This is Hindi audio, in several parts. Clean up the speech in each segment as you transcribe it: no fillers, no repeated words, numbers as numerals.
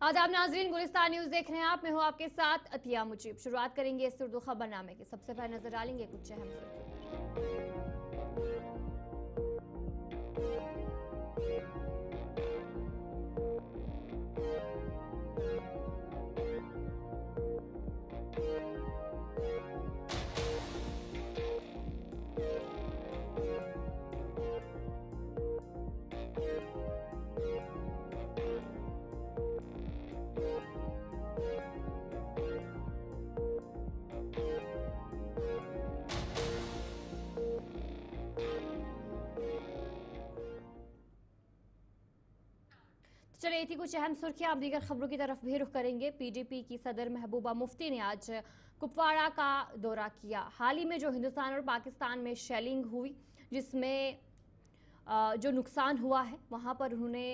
आज आप नाजरीन गुलिस्तान न्यूज देख रहे हैं। आप मैं हूं आपके साथ अतिया मुजीब। शुरुआत करेंगे इस उर्दू खबरनामे की। सबसे पहले नजर डालेंगे कुछ अहम सुर्खियों चलिए थी कुछ अहम सुर्खियां। आप दीगर खबरों की तरफ भी रुख करेंगे। पीडीपी की सदर महबूबा मुफ्ती ने आज कुपवाड़ा का दौरा किया। हाल ही में जो हिंदुस्तान और पाकिस्तान में शेलिंग हुई, जिसमें जो नुकसान हुआ है, वहां पर उन्होंने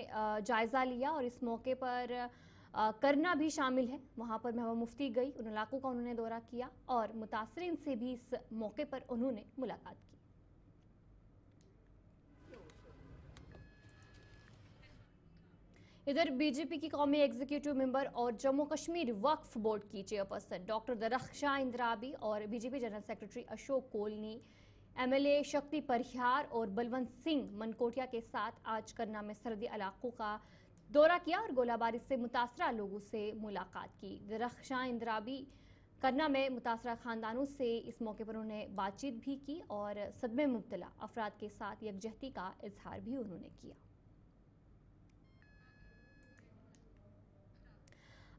जायजा लिया और इस मौके पर करना भी शामिल है। वहां पर महबूबा मुफ्ती गई, उन इलाकों का उन्होंने दौरा किया और मुतासरीन से भी इस मौके पर उन्होंने मुलाकात की। इधर बीजेपी की कौमी एग्जीक्यूटिव मेंबर और जम्मू कश्मीर वक्फ बोर्ड की चेयरपर्सन डॉक्टर दरख्शां इंद्राबी और BJP general secretary Ashok colony, MLA शक्ति परिहार और बलवंत सिंह मनकोटिया के साथ आज करना में सरहदी इलाकों का दौरा किया और गोलाबारी से मुतासरा लोगों से मुलाकात की। दरख्शां इंद्राबी करना में मुतासरा खानदानों से इस मौके पर उन्होंने बातचीत भी की और सदमे में मुब्तला अफराद के साथ यकजहती का इजहार भी उन्होंने किया।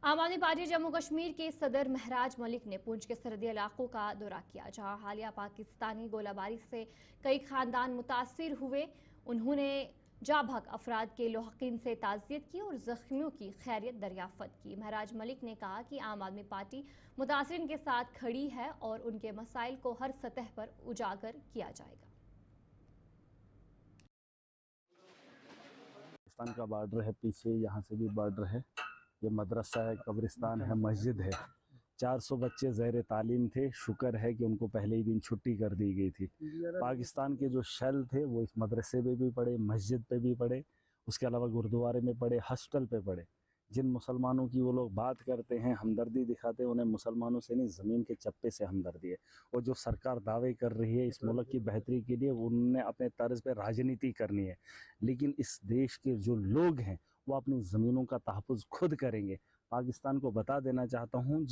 आम आदमी पार्टी जम्मू कश्मीर के सदर महराज मलिक ने पुंछ के सरहदी इलाकों का दौरा किया, जहां हालिया पाकिस्तानी गोलाबारी से कई खानदान मुतासिर हुए। उन्होंने जाभक अफराद के लौहकीन से ताज़ियत की और जख्मियों की खैरियत दरियाफ्त की। महराज मलिक ने कहा कि आम आदमी पार्टी मुतासिरीन के साथ खड़ी है और उनके मसाइल को हर सतह पर उजागर किया जाएगा। पाकिस्तान का बॉर्डर है, पीछे यहाँ से भी बॉर्डर है। ये मदरसा है, कब्रिस्तान है, मस्जिद है। 400 बच्चे ज़ैर तालीम थे। शुक्र है कि उनको पहले ही दिन छुट्टी कर दी गई थी। पाकिस्तान के जो शेल थे वो इस मदरसे पे भी पड़े, मस्जिद पे भी पड़े, उसके अलावा गुरुद्वारे में पड़े, हॉस्टल पे पड़े। जिन मुसलमानों की वो लोग बात करते हैं, हमदर्दी दिखाते हैं, उन्हें मुसलमानों से नहीं, ज़मीन के चप्पे से हमदर्दी है। और जो सरकार दावे कर रही है इस मुल्क की बेहतरी के लिए, उन्होंने अपने तर्ज पर राजनीति करनी है। लेकिन इस देश के जो लोग हैं वो अपनी ज़मीनों का तहफ़्फ़ुज़ खुद करेंगे। पाकिस्तान को बता देना चाहता हूँ,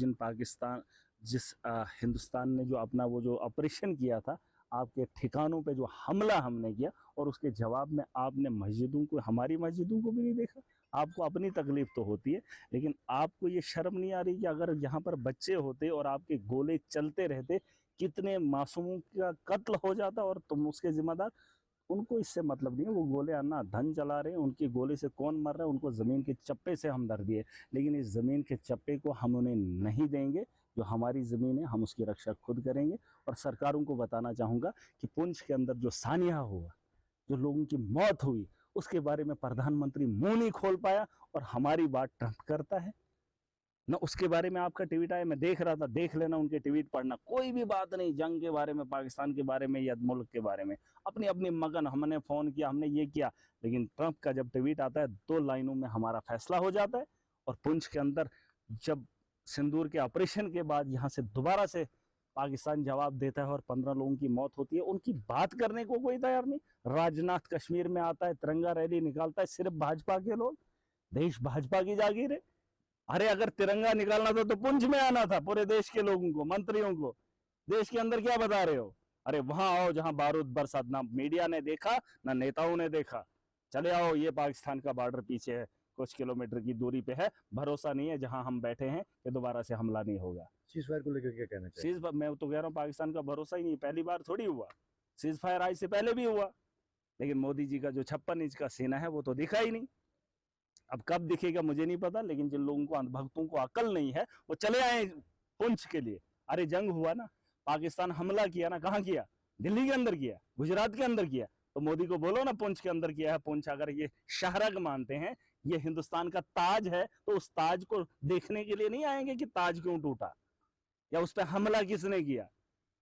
जिस हिंदुस्तान ने जो अपना वो जो ऑपरेशन किया था, आपके ठिकानों पे जो हमला हमने किया, और उसके जवाब में आपने मस्जिदों को, हमारी मस्जिदों को भी नहीं देखा। आपको अपनी तकलीफ तो होती है, लेकिन आपको ये शर्म नहीं आ रही कि अगर यहाँ पर बच्चे होते और आपके गोले चलते रहते, कितने मासूमों का कत्ल हो जाता और तुम उसके जिम्मेदार। उनको इससे मतलब नहीं है, वो गोले अन्ना धन चला रहे हैं, उनके गोले से कौन मर रहा है, उनको ज़मीन के चप्पे से हमदर्दी है। लेकिन इस ज़मीन के चप्पे को हम उन्हें नहीं देंगे। जो हमारी ज़मीन है हम उसकी रक्षा खुद करेंगे। और सरकारों को बताना चाहूँगा कि पुंछ के अंदर जो सानिया हुआ, जो लोगों की मौत हुई, उसके बारे में प्रधानमंत्री मुंह नहीं खोल पाया और हमारी बात ट्रंप करता है ना। उसके बारे में आपका ट्वीट आया, मैं देख रहा था, देख लेना उनके ट्वीट पढ़ना। कोई भी बात नहीं जंग के बारे में, पाकिस्तान के बारे में या मुल्क के बारे में। अपनी अपनी मगन, हमने फ़ोन किया, हमने ये किया। लेकिन ट्रंप का जब ट्वीट आता है, 2 लाइनों में हमारा फैसला हो जाता है। और पुंछ के अंदर जब सिंदूर के ऑपरेशन के बाद यहाँ से दोबारा से पाकिस्तान जवाब देता है और 15 लोगों की मौत होती है, उनकी बात करने को कोई तैयार नहीं। राजनाथ कश्मीर में आता है, तिरंगा रैली निकालता है, सिर्फ भाजपा के लोग। देश भाजपा की जागीर है। अरे अगर तिरंगा निकालना था तो पुंछ में आना था, पूरे देश के लोगों को, मंत्रियों को। देश के अंदर क्या बता रहे हो? अरे वहां आओ जहां बारूद बरसात, ना मीडिया ने देखा ना नेताओं ने देखा। चले आओ, ये पाकिस्तान का बॉर्डर पीछे है, कुछ किलोमीटर की दूरी पे है। भरोसा नहीं है जहां हम बैठे हैं कि दोबारा से हमला नहीं होगा। सीज फायर को लेकर क्या कहना चाहिए? मैं तो कह रहा हूँ, पाकिस्तान का भरोसा ही नहीं। पहली बार थोड़ी हुआ, सीज फायर आज से पहले भी हुआ, लेकिन मोदी जी का जो 56 इंच का सीना है वो तो दिखा ही नहीं। अब कब दिखेगा मुझे नहीं पता, लेकिन जिन लोगों को, अंधभक्तों को अकल नहीं है, वो चले आए पुंछ के लिए। अरे जंग हुआ ना, पाकिस्तान हमला किया ना, कहाँ किया? दिल्ली के अंदर किया, गुजरात के अंदर किया। तो मोदी को बोलो ना पुंछ के अंदर किया है। पुंछ अगर ये शहरग मानते हैं, ये हिंदुस्तान का ताज है, तो उस ताज को देखने के लिए नहीं आएंगे कि ताज क्यों टूटा या उस पर हमला किसने किया।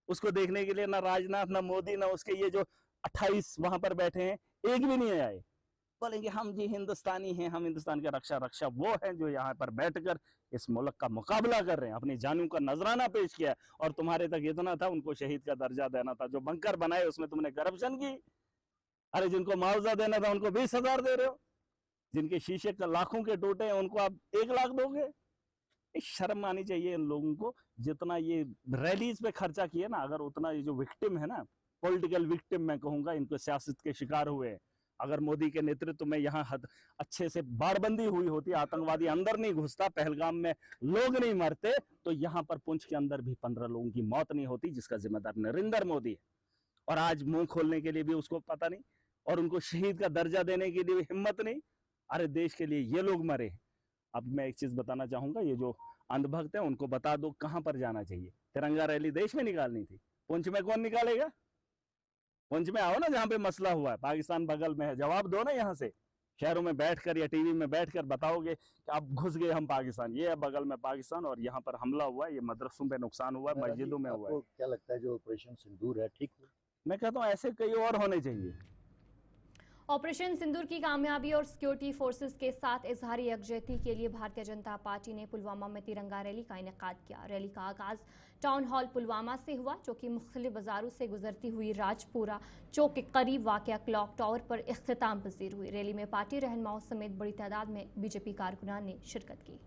उसको देखने के लिए ना राजनाथ, ना मोदी, ना उसके ये जो 28 वहां पर बैठे हैं, एक भी नहीं आए। बोलेंगे हम जी हिंदुस्तानी हैं, हम हिंदुस्तान के रक्षा वो हैं जो यहाँ पर बैठकर इस मुल्क का मुकाबला कर रहे हैं, अपनी जानों का नजराना पेश किया है। और तुम्हारे तक इतना था उनको शहीद का दर्जा देना था, जो बंकर बनाए उसमें तुमने करप्शन की। अरे जिनको मुआवजा देना था उनको 20,000 दे रहे हो, जिनके शीशे का लाखों के टूटे हैं उनको आप 1 लाख दोगे। शर्म आनी चाहिए इन लोगों को। जितना ये रैलीज पे खर्चा किया ना, अगर उतना ये जो विक्टिम है ना, पॉलिटिकल विक्टिम मैं कहूंगा, इनको सियासत के शिकार हुए हैं, अगर मोदी के नेतृत्व में यहाँ अच्छे से बाड़बंदी हुई होती, आतंकवादी अंदर नहीं घुसता, पहलगाम में लोग नहीं मरते, तो यहाँ पर पुंछ के अंदर भी 15 लोगों की मौत नहीं होती, जिसका जिम्मेदार नरेंद्र मोदी है। और आज मुंह खोलने के लिए भी उसको पता नहीं, और उनको शहीद का दर्जा देने के लिए हिम्मत नहीं। अरे देश के लिए ये लोग मरे। अब मैं एक चीज बताना चाहूंगा, ये जो अंधभक्त है उनको बता दो कहां पर जाना चाहिए। तिरंगा रैली देश में निकालनी थी, पुंछ में कौन निकालेगा? पुंछ में आओ ना, जहां पे मसला हुआ है, पाकिस्तान बगल में है, जवाब दो ना। यहाँ से शहरों में बैठकर या टीवी में बैठकर बताओगे कि अब घुस गए हम पाकिस्तान, ये है बगल में पाकिस्तान और यहाँ पर हमला हुआ है, ये मदरसों पे नुकसान हुआ है, मस्जिदों में हुआ है। क्या लगता है जो ऑपरेशन सिंदूर है ठीक है? मैं कहता हूँ ऐसे कई और होने चाहिए। ऑपरेशन सिंदूर की कामयाबी और सिक्योरिटी फोर्सेस के साथ इजहारी यकजहती के लिए भारतीय जनता पार्टी ने पुलवामा में तिरंगा रैली का इनेकाद किया। रैली का आगाज टाउन हॉल पुलवामा से हुआ, जो कि मुख्तलिफ बाजारों से गुजरती हुई राजपुरा चौक के करीब वाक़या क्लॉक टावर पर इख्तिताम पजीर हुई। रैली में पार्टी रहनुमाओं समेत बड़ी तादाद में बीजेपी कारकुनान ने शिरकत की।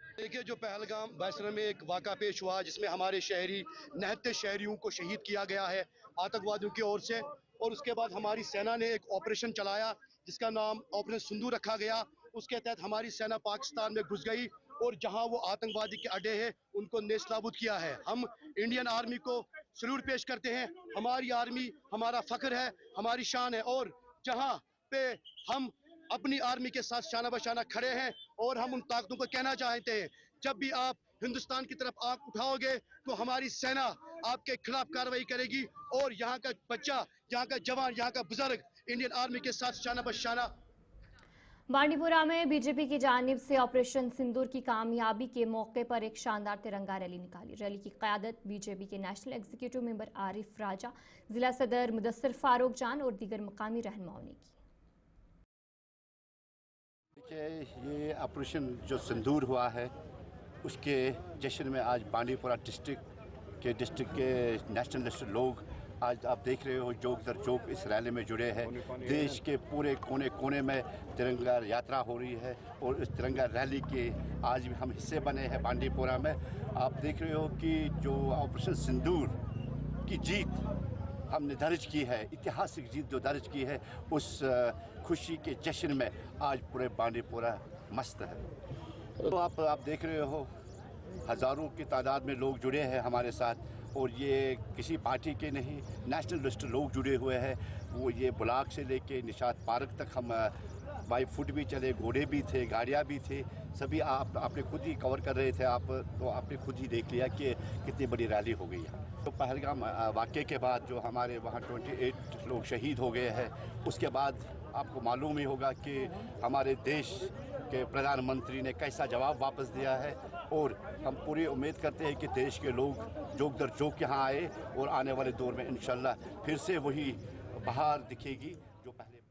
देखिए, जो पहलगाम बैसर में एक वाक़ा पेश हुआ जिसमें हमारे शहरी 69 शहरियों को शहीद किया गया है आतंकवादियों की ओर से, और उसके बाद हमारी सेना ने एक ऑपरेशन चलाया जिसका नाम ऑपरेशन सिंदूर रखा गया। उसके तहत हमारी सेना पाकिस्तान में घुस गई और जहां वो आतंकवादी के अड्डे हैं उनको नेस्तनाबूद किया है। हम इंडियन आर्मी को सल्यूट पेश करते हैं। हमारी आर्मी हमारा फख्र है, हमारी शान है, और जहां पे हम अपनी आर्मी के साथ शाना बशाना खड़े हैं, और हम उन ताकतों को कहना चाहते हैं, जब भी आप हिंदुस्तान की तरफ आंख उठाओगे तो हमारी सेना आपके खिलाफ कार्रवाई करेगी, और यहाँ का बच्चा, यहाँ का जवान, यहाँ का बुजुर्ग इंडियन आर्मी के साथ शाना बशाना। बांडीपुरा में बीजेपी की जानिब से ऑपरेशन सिंदूर की कामयाबी के मौके पर एक शानदार तिरंगा रैली निकाली। रैली की क़यादत बीजेपी के नेशनल एग्जीक्यूटिव मेंबर आरिफ राजा, जिला सदर मुदस्सिर फारूक जान और दीगर मकामी रहनुमाओं ने की। ये ऑपरेशन जो सिंदूर हुआ है उसके जश्न में आज बांडीपुरा डिस्ट्रिक्ट के नेशनलिस्ट लोग, आज आप देख रहे हो जोक दर जोक इस रैली में जुड़े हैं। देश के पूरे कोने कोने में तिरंगा यात्रा हो रही है और इस तिरंगा रैली के आज भी हम हिस्से बने हैं बांडीपुरा में। आप देख रहे हो कि जो ऑपरेशन सिंदूर की जीत हमने दर्ज की है, ऐतिहासिक जीत जो दर्ज की है, उस खुशी के जश्न में आज पूरे बांडीपुरा मस्त है। तो आप देख रहे हो हज़ारों की तादाद में लोग जुड़े हैं हमारे साथ, और ये किसी पार्टी के नहीं, नेशनलिस्ट लोग जुड़े हुए हैं। वो ये ब्लॉक से लेके निशात पार्क तक हम बाई फुट भी चले, घोड़े भी थे, गाड़ियाँ भी थे, सभी आपने खुद ही कवर कर रहे थे आप, तो आपने खुद ही देख लिया कि कितनी बड़ी रैली हो गई है। तो पहलगाम वाक़े के बाद जो हमारे वहाँ 28 लोग शहीद हो गए हैं, उसके बाद आपको मालूम ही होगा कि हमारे देश के प्रधानमंत्री ने कैसा जवाब वापस दिया है, और हम पूरी उम्मीद करते हैं कि देश के लोग जोक दर जोक यहाँ आए और आने वाले दौर में इंशाल्लाह फिर से वही बहार दिखेगी जो पहले।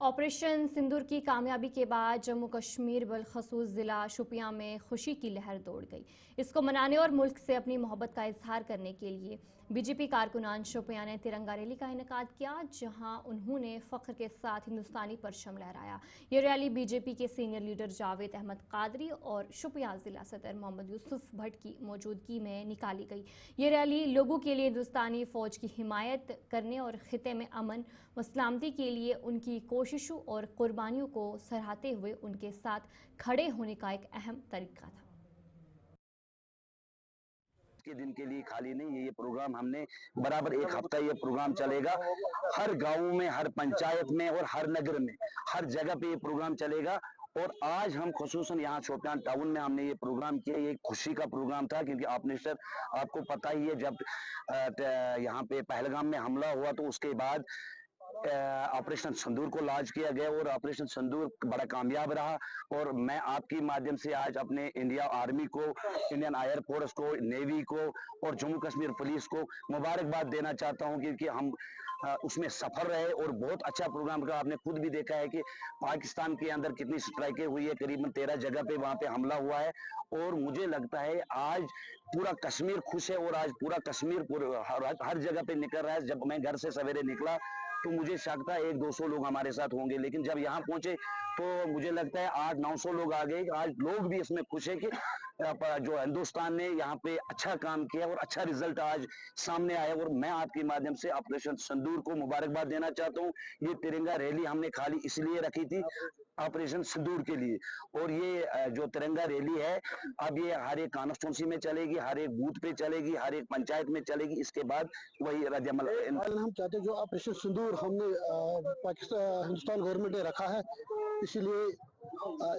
ऑपरेशन सिंदूर की कामयाबी के बाद जम्मू कश्मीर बलखसूस ज़िला शोपियां में खुशी की लहर दौड़ गई। इसको मनाने और मुल्क से अपनी मोहब्बत का इजहार करने के लिए बीजेपी कारकुनान शोपियां ने तिरंगा रैली का इनेकाद किया, जहां उन्होंने फ़ख्र के साथ हिंदुस्तानी परचम लहराया। ये रैली बीजेपी के सीनियर लीडर जावेद अहमद कादरी और शोपियां ज़िला सदर मोहम्मद यूसुफ भट्ट की मौजूदगी में निकाली गई। ये रैली लोगों के लिए हिंदुस्तानी फ़ौज की हिमायत करने और ख़िते में अमन व सलामती के लिए उनकी कोशिशों और कुर्बानियों को सराहते हुए उनके साथ खड़े होने का एक अहम तरीका था। के दिन के लिए खाली नहीं है ये प्रोग्राम, हमने बराबर एक हफ्ता ये प्रोग्राम चलेगा। हर गांव में, हर पंचायत में और हर नगर में, हर जगह पे ये प्रोग्राम चलेगा। और आज हम खुसूसन यहाँ शोपियां टाउन में हमने ये प्रोग्राम किया। ये खुशी का प्रोग्राम था क्योंकि आपने सर आपको पता ही है, जब यहाँ पे पहलगाम में हमला हुआ तो उसके बाद ऑपरेशन सिंदूर को लॉन्च किया गया और ऑपरेशन सिंदूर बड़ा कामयाब रहा। और मैं आपके माध्यम से आज अपने इंडिया आर्मी को, इंडियन एयर फोर्स को, नेवी को और जम्मू कश्मीर पुलिस को मुबारकबाद देना चाहता हूं, क्योंकि हम उसमें सफल रहे और बहुत अच्छा प्रोग्राम का। आपने खुद भी देखा है कि पाकिस्तान के अंदर कितनी स्ट्राइकें हुई है, करीबन 13 जगह पे वहां पे हमला हुआ है। और मुझे लगता है आज पूरा कश्मीर खुश है और आज पूरा कश्मीर हर जगह पे निकल रहा है। जब मैं घर से सवेरे निकला तो मुझे शक था 100-200 लोग हमारे साथ होंगे, लेकिन जब यहाँ पहुंचे तो मुझे लगता है 800-900 लोग आ गए। आज लोग भी इसमें खुश है कि जो हिंदुस्तान ने यहाँ पे अच्छा काम किया और अच्छा रिजल्ट आज सामने आया। और मैं आपके माध्यम से ऑपरेशन सिंदूर को मुबारकबाद देना चाहता हूँ। ये तिरंगा रैली हमने खाली इसलिए रखी थी ऑपरेशन सिंदूर के लिए, और ये जो तिरंगा रैली है अब ये हर एक कॉन्स्टिट्यूंसी में चलेगी, हर एक बूथ पे चलेगी, हर एक पंचायत में चलेगी। इसके बाद वही रद्दअमल हम चाहते हैं जो ऑपरेशन सिंदूर हमने पाकिस्तान हिंदुस्तान गवर्नमेंट ने रखा है, इसीलिए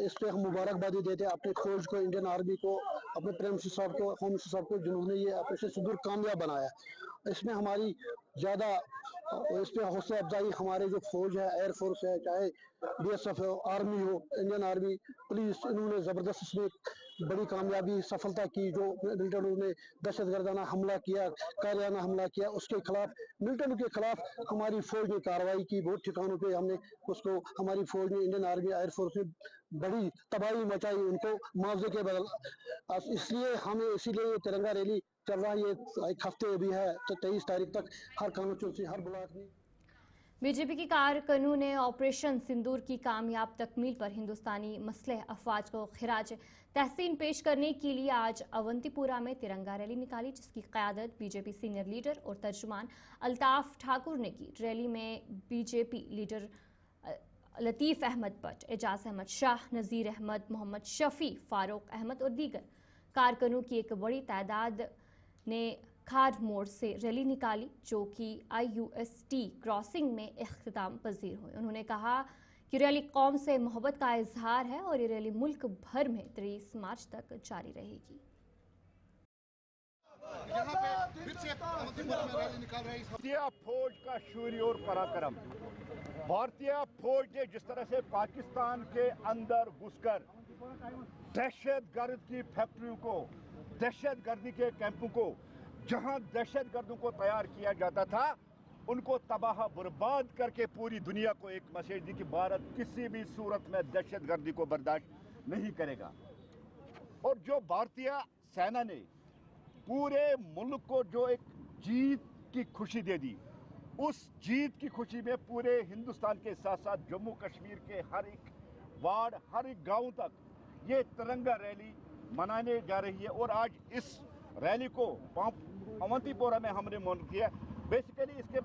इस पे हम मुबारकबादी देते हैं अपने फौज को, इंडियन आर्मी को, अपने प्राइम मिनिस्टर साहब को, होम मिनिस्टर साहब को, जिन्होंने ये ऑपरेशन सिंदूर कामयाब बनाया। इसमें हमारी ज़्यादा इस पे हौसला अफजाई हमारे जो फौज है, एयर फोर्स है, चाहे BSF हो, आर्मी हो, इंडियन आर्मी, पुलिस, इन्होंने ज़बरदस्त इसमें बड़ी कामयाबी सफलता की। जो मिलिटेंटों ने दहशतगर्दाना हमला किया, कायराना हमला किया, उसके खिलाफ, मिलिटेंटों के खिलाफ हमारी फौज ने कार्रवाई की। बहुत ठिकानों पे हमने उसको, हमारी फौज ने, इंडियन आर्मी, एयर फोर्स ने बड़ी तबाही मचाई उनको मुआवजे के बदल। इसलिए हमें, इसीलिए ये तिरंगा रैली चल रहा है। ये एक हफ्ते भी है, तो 23 तारीख तक हर कॉन्स्टिट्यूंसी, हर ब्लॉक में। बीजेपी की कारकुनों ने ऑपरेशन सिंदूर की कामयाब तकमील पर हिंदुस्तानी मसलह अफवाज को खिराज तहसीन पेश करने के लिए आज अवंतीपुरा में तिरंगा रैली निकाली, जिसकी क़यादत बीजेपी सीनियर लीडर और तर्जुमान अल्ताफ ठाकुर ने की। रैली में बीजेपी लीडर लतीफ़ अहमद भट्ट, एजाज अहमद शाह, नज़ीर अहमद, मोहम्मद शफी, फारूक अहमद और दीगर कारकुनों की एक बड़ी तादाद ने खार मोड़ से रैली निकाली, जो कि IUST क्रॉसिंग में इख्तिताम पजीर हुई। उन्होंने कहा कि रैली कौम से मोहब्बत का इजहार है और ये रैली मुल्क भर में 23 मार्च तक जारी रहेगी। भारतीय फौज का शौर्य और पराक्रम, भारतीय फौज ने जिस तरह से पाकिस्तान के अंदर घुसकर दहशतगर्द की फैक्ट्रियों को, दहशतगर्दी के कैंपों को, जहां दहशतगर्दों को तैयार किया जाता था, उनको तबाह बर्बाद करके पूरी दुनिया को एक मैसेज दी कि भारत किसी भी सूरत में दहशतगर्दी को बर्दाश्त नहीं करेगा। और जो भारतीय सेना ने पूरे मुल्क को जो एक जीत की खुशी दे दी, उस जीत की खुशी में पूरे हिंदुस्तान के साथ साथ जम्मू कश्मीर के हर एक वार्ड, हर एक गांव तक ये तिरंगा रैली मनाने जा रही है। और आज इस रैली को अवंतीपोरा में हमने मौजूद किया। बेसिकली इसके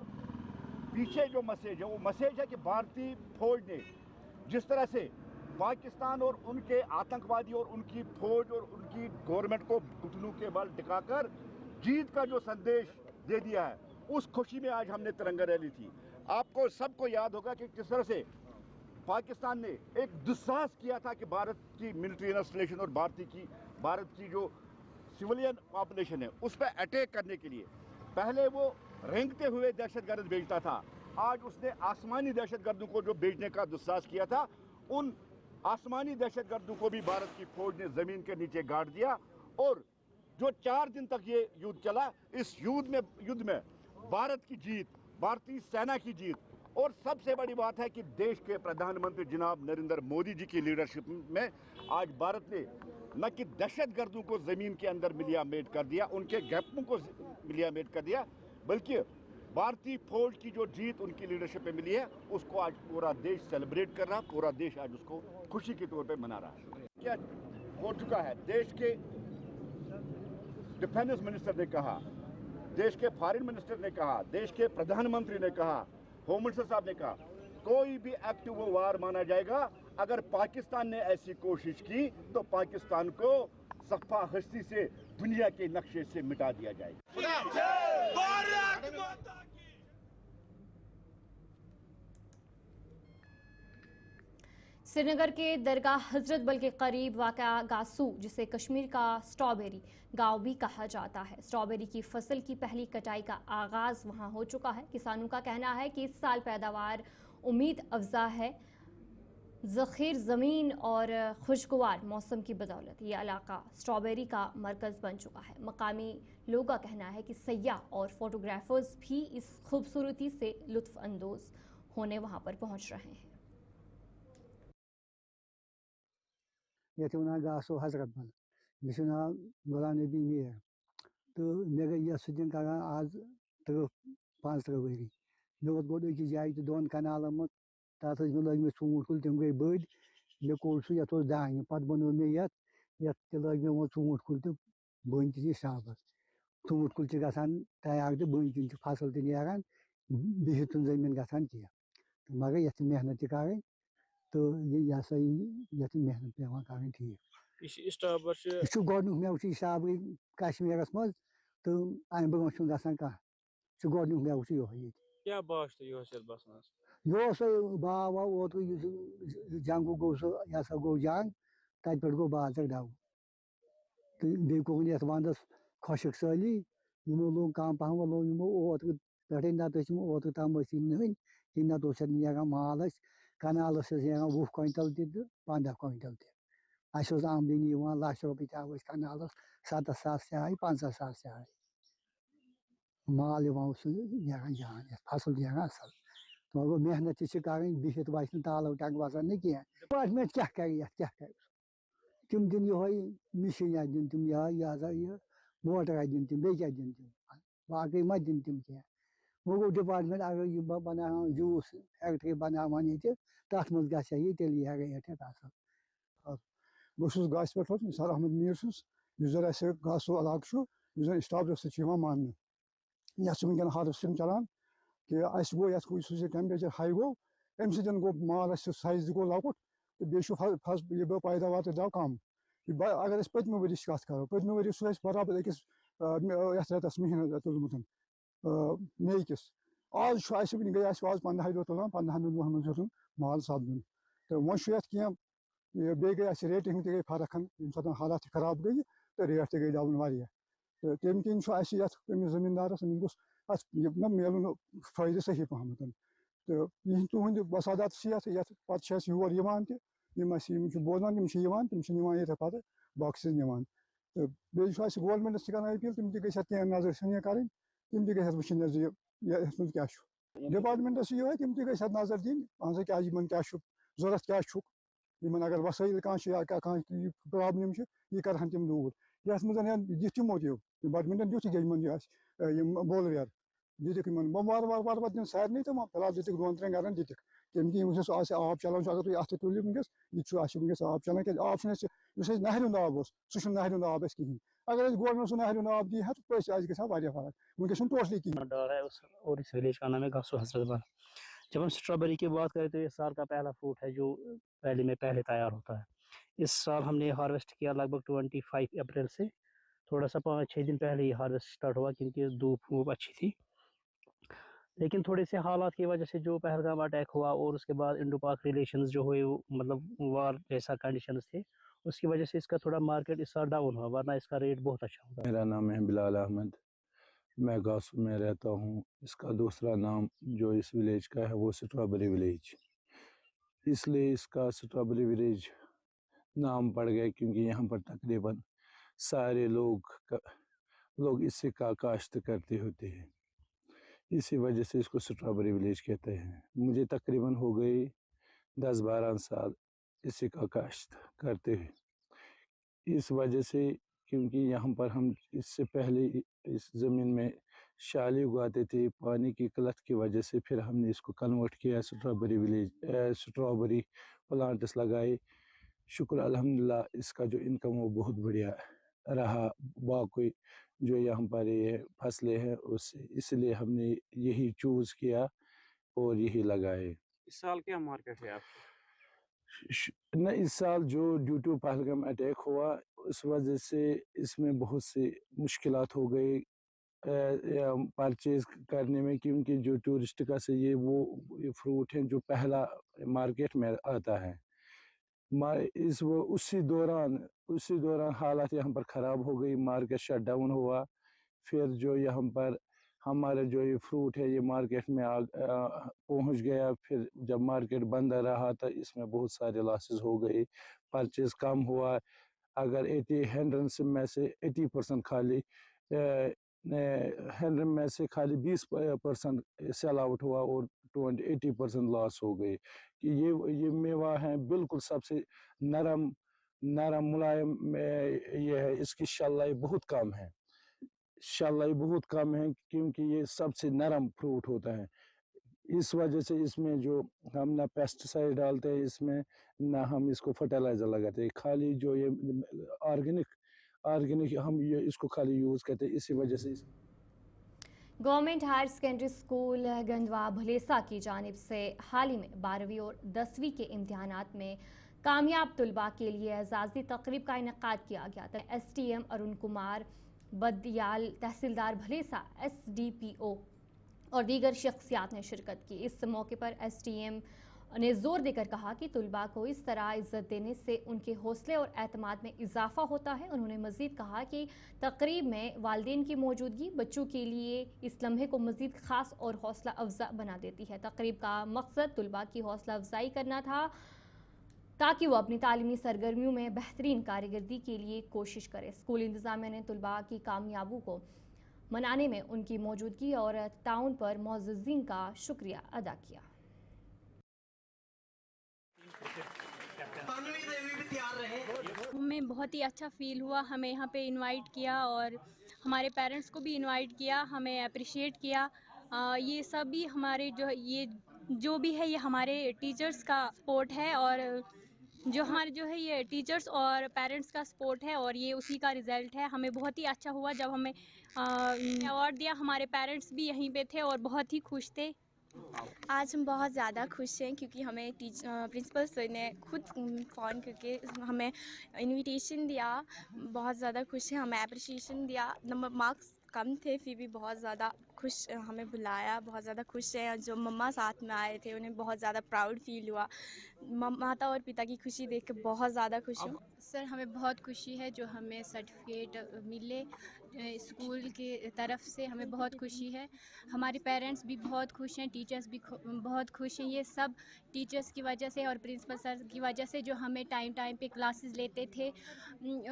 पीछे जो मैसेज है वो मैसेज है कि भारतीय फौज ने जिस तरह से पाकिस्तान और उनके आतंकवादी और उनकी फौज और उनकी गवर्नमेंट को घुटनों के बल टिकाकर जीत का जो संदेश दे दिया है, उस खुशी में आज हमने तिरंगा रैली थी। आपको सबको याद होगा कि किस तरह से पाकिस्तान ने एक दुस्साहस किया था कि भारत की मिलिट्री इंस्टॉलेशन और भारत की जो सिविलियन पॉपुलेशन है उस पर अटैक करने के लिए पहले वो रेंगते हुए दहशतगर्द भेजता था। आज उसने आसमानी दहशतगर्दों को जो भेजने का दुस्साहस किया था, उन आसमानी दहशतगर्दों को भी भारत की फौज ने जमीन के नीचे गाड़ दिया। और जो 4 दिन तक ये युद्ध चला, इस युद्ध में भारत की जीत, भारतीय सेना की जीत, और सबसे बड़ी बात है कि देश के प्रधानमंत्री जनाब नरेंद्र मोदी जी की लीडरशिप में आज भारत ने न कि दहशतगर्दों को जमीन के अंदर मिलियामेट कर दिया, उनके गैपों को मिलियामेट कर दिया, बल्कि भारतीय फौज की जो जीत उनकी लीडरशिप में मिली है उसको आज पूरा देश सेलिब्रेट कर रहा, पूरा देश आज उसको खुशी के तौर पे मना रहा है। क्या हो चुका है, देश के डिफेंस मिनिस्टर ने कहा, देश के फॉरेन मिनिस्टर ने कहा, देश के प्रधानमंत्री ने कहा, होम मिनिस्टर साहब ने कहा, कोई भी एक्टिव वार माना जाएगा। अगर पाकिस्तान ने ऐसी कोशिश की तो पाकिस्तान को सफा हस्ती से दुनिया के नक्शे से मिटा दिया जाएगा। श्रीनगर के दरगाह हजरत बल के करीब वाक़ा गासू, जिसे कश्मीर का स्ट्रॉबेरी गांव भी कहा जाता है, स्ट्रॉबेरी की फसल की पहली कटाई का आगाज वहां हो चुका है। किसानों का कहना है कि इस साल पैदावार उम्मीद अफजा है। ज़ख़ीर ज़मीन और खुशगवार मौसम की बदौलत ये इलाका स्ट्रॉबेरी का मरकज़ बन चुका है। मकामी लोगों का कहना है कि सयाह और फोटोग्राफर्स भी इस खूबसूरती से लुत्फ़ अंदोज़ होने वहाँ पर पहुँच रहे हैं। ये गासो हजरत बल यह नाव गुलाम नबी मीर तो मे गई यह सुन कर आज 35 वरी मे वो गोद अकिस जाए तो दोन कनाल मत तथ मे लग मे ूट कुल तम गई बड़ मे कोल सह ये दान पे बनो मे ये लग मे वो ूट कुल तो बन तह स्टापस ूट कुल गसान तैयार तो बन किन फसल तैयार बिहित जमीन गसान कह मगर ये मेहनत कर तो यह सा ये मेहनत पेवान कर ठीक यह गोडनुक मेव स्ट्रॉबेरी कश्मीर मज तो अमे ब्रोह गसान कह गोडनुक मेव ये क्या बाश तो यह भाव वाव ओत जंग गो यह सा गो जंग तत पे गो बाजर दव तो बे कोन ये वंदस खुशक साली यमो लोग कम पहम लोग यमो ओत पे नत ओत तम नई कि नत नान माल कनाल नान 20 क्विंटल 15 क्विंटल तह आमदनी लक्ष रुपये तव कनाल 70,000 चाहे 50,000 चाहे माल नान जान फसल नान असल मगर मेहनत कर बिहित वस तालो टंग वसान ना कह डिपार्टमेंट क्या कर तम दिन ये मशीन दिन तम यह मोटर दिन तम बे क्या दिन तम बाकी मत दिन तम कह वो गो डिपार्टमेंट अगर यह बना जूस फैक्ट्री बनावान ये तथ मज ग तेल यह रेट असल बस गास पे निसार अहमद मीर जन गासो इलाक जन स्टाबरस सत मान ये वनकन हार्वेस्टिंग चलान कि गो ये टेम्परेचर हाई गो अम सो गो माल साइज गो लकुट तो बे पैदावार तो दाव कम अगर पतम वरी कत करो पतम वरी सह बराबर अकिस रेतस महीन तुलमुत मे किस आज गई आज 15 दह तुलान 15 दुहन मज हेन माल सपदन तो वो कह बे गई रेटिंग तक गई फर्क ये सात हालात खराब गई तो रेट तक गई डाउन वारिया तो तम किन अमिस जमींदारस अमिस गोस ना मिलन फायदे सही पहम तो यह तुंद वसादात ये पे योर तम बोजान तम ये पे बॉक्सेस निवान तो बे गवर्नमेंटस कर अपील तम तह नजर सनी कर तम तह वुन ये क्या डिपार्टमेंटस ये तम तह नजर दिन अहन क्या क्या जरूरत क्या अगर वसाइल कह प्रॉब्लम यह कर तम दूर ये दिख तमो डिपार्टमेंटन दिख बोलवेयर दिख वार वार वार वार दिन सारे तो फिलहाल दिख 2-3 घर दिख तम कि आब चलान अगर तुम अत तुल वनकस यह आब चलान क्या आब नहर आब सह नहर आब कहें अगर गवर्नमेंट सह नहर आब दी तो गा फर्क वनकस टोटली कहें और इस विलेज का नाम है गासो हजरत बल। जब हम स्ट्रॉबेरी की बात करें तो ये साल का पहला फ्रूट है जो वैली में पहले तैयार होता है। इस साल हमने हार्वेस्ट किया लगभग 25 अप्रैल से, थोड़ा सा 5-6 दिन पहले ही हार्वेस्ट स्टार्ट हुआ क्योंकि धूप अच्छी थी। लेकिन थोड़े से हालात की वजह से जो पहलगाम अटैक हुआ और उसके बाद इंडो पाक रिलेशंस जो हुए मतलब वार जैसा कंडीशंस थे, उसकी वजह से इसका थोड़ा मार्केट इस साल डाउन हुआ, वरना इसका रेट बहुत अच्छा होता है। मेरा नाम है बिलाल अहमद, मैं गासू में रहता हूँ। इसका दूसरा नाम जो इस विलेज का है वो स्ट्रॉबेरी विलेज, इसलिए इसका स्ट्रॉबेरी विलेज नाम पड़ गया क्योंकि यहाँ पर तकरीबन सारे लोग इससे का काश्त करते होते हैं, इसी वजह से इसको स्ट्रॉबेरी विलेज कहते हैं। मुझे तकरीबन हो गए 10-12 साल इसी का काश्त करते हैं। इस वजह से क्योंकि यहाँ पर हम इससे पहले इस ज़मीन में शाली उगाते थे, पानी की किल्लत की वजह से फिर हमने इसको कन्वर्ट किया स्ट्रॉबेरी विलेज, स्ट्रॉबेरी प्लांट्स लगाए। शुक्र अल्हम्दुलिल्लाह इसका जो इनकम वो बहुत बढ़िया रहा, बाकी जो यहाँ पर ये फसलें हैं उससे, इसलिए हमने यही चूज़ किया और यही लगाए। इस साल क्या मार्केट है आपको? न इस साल जो ड्यू टू पहलगाम अटैक हुआ उस वजह से इसमें बहुत सी मुश्किलात हो गई परचेज करने में, क्योंकि जो टूरिस्ट का से ये फ्रूट है जो पहला मार्केट में आता है, उसी दौरान हालात यहाँ पर ख़राब हो गई, मार्केट शट डाउन हुआ। फिर जो यहाँ पर हमारा जो ये फ्रूट है ये मार्केट में पहुँच गया। फिर जब मार्केट बंद रहा तो इसमें बहुत सारे लॉसेस हो गए, परचेज कम हुआ। अगर 100 में से 80% खाली 100 में से खाली 20% सेल आउट हुआ और 80% लॉस हो गई। कि ये मेवा है बिल्कुल सबसे नरम नरम मुलायम ये है, इसकी शल्लाई बहुत कम है। क्योंकि ये सबसे नरम फ्रूट होता है। इस वजह से इसमें जो हम ना पेस्टिसाइड डालते हैं इसमें, ना हम इसको फर्टिलाइज़र लगाते हैं, खाली जो ये ऑर्गेनिक हम ये इसको खाली यूज़ करते हैं। इसी वजह से government higher secondary school Gandoh Bhalessa की जानिब से हाल ही में 12वीं और 10वीं के इम्तिहानात में कामयाब तुलबा के लिए एजाज़ी तकरीब का इनेकाद किया गया था। STM अरुण कुमार बदयाल, तहसीलदार भलेसा, SDPO और दीगर शख्सियात ने शिरकत की। इस मौके पर STM ने जोर देकर कहा कि तुलबा को इस तरह इज्जत देने से उनके हौसले और एतमाद में इजाफा होता है। उन्होंने मजीद कहा कि तकरीब में वालिदैन की मौजूदगी बच्चों के लिए इस लम्हे को मजीद ख़ास और हौसला अफजा बना देती है। तकरीब का मकसद तुलबा की हौसला अफजाई करना था ताकि वो अपनी तालीमी सरगर्मियों में बेहतरीन कारकर्दगी के लिए कोशिश करें। स्कूल इंतज़ामिया ने तुलबा की कामयाबी को मनाने में उनकी मौजूदगी और ताउन पर मुअज़्ज़िज़ीन का शुक्रिया अदा किया। हमें बहुत ही अच्छा फ़ील हुआ, हमें यहाँ पे इनवाइट किया और हमारे पेरेंट्स को भी इनवाइट किया, हमें अप्रिशिएट किया। ये सभी हमारे जो भी है ये हमारे टीचर्स का सपोर्ट है और जो हमारे जो है ये टीचर्स और पेरेंट्स का सपोर्ट है और ये उसी का रिज़ल्ट है। हमें बहुत ही अच्छा हुआ जब हमें अवार्ड दिया। हमारे पेरेंट्स भी यहीं पे थे और बहुत ही खुश थे। आज हम बहुत ज़्यादा खुश हैं क्योंकि हमें प्रिंसिपल सर ने खुद फ़ोन करके हमें इनविटेशन दिया। बहुत ज़्यादा खुश हैं, हमें अप्रिशिएशन दिया। नंबर मार्क्स कम थे फिर भी बहुत ज़्यादा खुश हमें बुलाया, बहुत ज़्यादा खुश हैं। जो मम्मा साथ में आए थे उन्हें बहुत ज़्यादा प्राउड फील हुआ। माता और पिता की खुशी देख कर बहुत ज़्यादा खुश हूँ। सर हमें बहुत खुशी है जो हमें सर्टिफिकेट मिले स्कूल के तरफ से, हमें बहुत खुशी है। हमारे पेरेंट्स भी बहुत खुश हैं, टीचर्स भी बहुत खुश हैं। ये सब टीचर्स की वजह से और प्रिंसिपल सर की वजह से जो हमें टाइम पे क्लासेस लेते थे।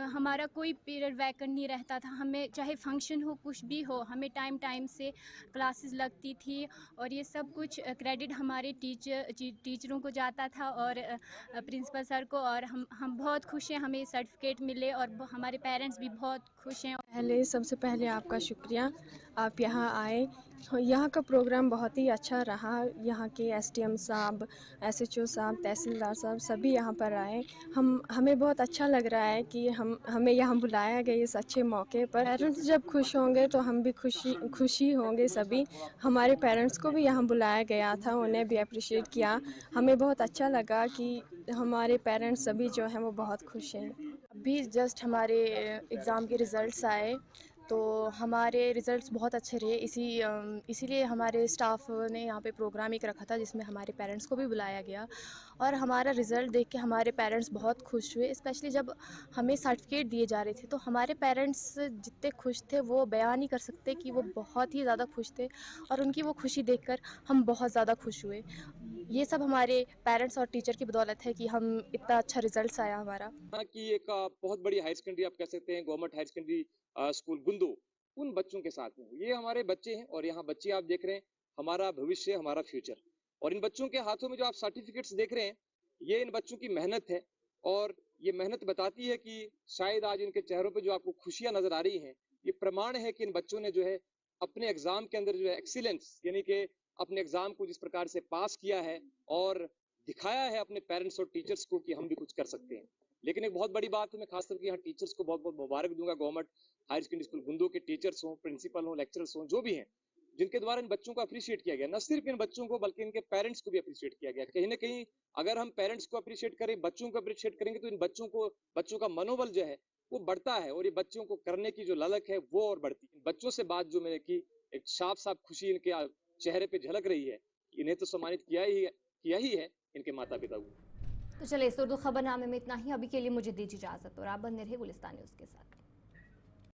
हमारा कोई पीरियड वैकेंट नहीं रहता था, हमें चाहे फंक्शन हो कुछ भी हो हमें टाइम से क्लासेस लगती थी और ये सब कुछ क्रेडिट हमारे टीचरों को जाता था और प्रिंसिपल सर को। और हम बहुत खुश हैं हमें सर्टिफिकेट मिले और हमारे पेरेंट्स भी बहुत खुश हैं। सबसे पहले आपका शुक्रिया, आप यहाँ आए। यहाँ का प्रोग्राम बहुत ही अच्छा रहा। यहाँ के STM साहब, SHO साहब, तहसीलदार साहब सभी यहाँ पर आए। हमें बहुत अच्छा लग रहा है कि हमें यहाँ बुलाया गया इस अच्छे मौके पर। पेरेंट्स जब खुश होंगे तो हम भी खुशी होंगे सभी। हमारे पेरेंट्स को भी यहाँ बुलाया गया था, उन्हें भी अप्रिशिएट किया। हमें बहुत अच्छा लगा कि हमारे पेरेंट्स सभी जो हैं वो बहुत खुश हैं। अभी जस्ट हमारे एग्ज़ाम के रिज़ल्ट्स आए तो हमारे रिज़ल्ट्स बहुत अच्छे रहे। इसीलिए हमारे स्टाफ ने यहाँ पे प्रोग्राम एक रखा था जिसमें हमारे पेरेंट्स को भी बुलाया गया और हमारा रिज़ल्ट देख के हमारे पेरेंट्स बहुत खुश हुए। स्पेशली जब हमें सर्टिफिकेट दिए जा रहे थे तो हमारे पेरेंट्स जितने खुश थे वो बयान नहीं कर सकते कि वो बहुत ही ज़्यादा खुश थे और उनकी वो खुशी देखकर हम बहुत ज़्यादा खुश हुए। ये सब हमारे पेरेंट्स और टीचर की बदौलत है कि हम इतना अच्छा रिजल्ट आया हमारा। कि एक बहुत बड़ी हायर सेकेंडरी आप कह सकते हैं, government higher secondary school Gundo, उन बच्चों के साथ में ये हमारे बच्चे हैं और यहाँ बच्चे आप देख रहे हैं हमारा भविष्य, हमारा फ्यूचर। और इन बच्चों के हाथों में जो आप सर्टिफिकेट्स देख रहे हैं ये इन बच्चों की मेहनत है और ये मेहनत बताती है कि शायद आज इनके चेहरों पे जो आपको खुशियां नजर आ रही हैं ये प्रमाण है कि इन बच्चों ने जो है अपने एग्जाम के अंदर जो है एक्सीलेंस यानी कि अपने एग्जाम को जिस प्रकार से पास किया है और दिखाया है अपने पेरेंट्स और टीचर्स को कि हम भी कुछ कर सकते हैं। लेकिन एक बहुत बड़ी बात है, मैं खास करके यहाँ टीचर्स को बहुत बहुत मुबारक दूंगा। Government higher secondary school Gundo के टीचर्स हों, प्रिंसिपल हों, लेक्चरर्स हों, जो भी हैं, जिनके द्वारा इन बच्चों को अप्रिशिएट किया गया। न सिर्फ इन बच्चों को बल्कि इनके पेरेंट्स को भी अप्रिशिएट किया गया। कहीं ना कहीं अगर हम पेरेंट्स को अप्रिशिएट करें, बच्चों को अप्रिशिएट करेंगे तो इन बच्चों का मनोबल जो है वो बढ़ता है और ये बच्चों को करने की जो ललक है वो और बढ़ती है। बच्चों से बात जो मैंने की, एक साफ खुशी इनके चेहरे पे झलक रही है। इन्हें तो सम्मानित किया ही है इनके माता पिता को। तो चलिए इस उर्दू खबरनामे में इतना ही। अभी के लिए मुझे दीजिए इजाजत और आप बने रहे गुलिस्तान न्यूज़ के साथ।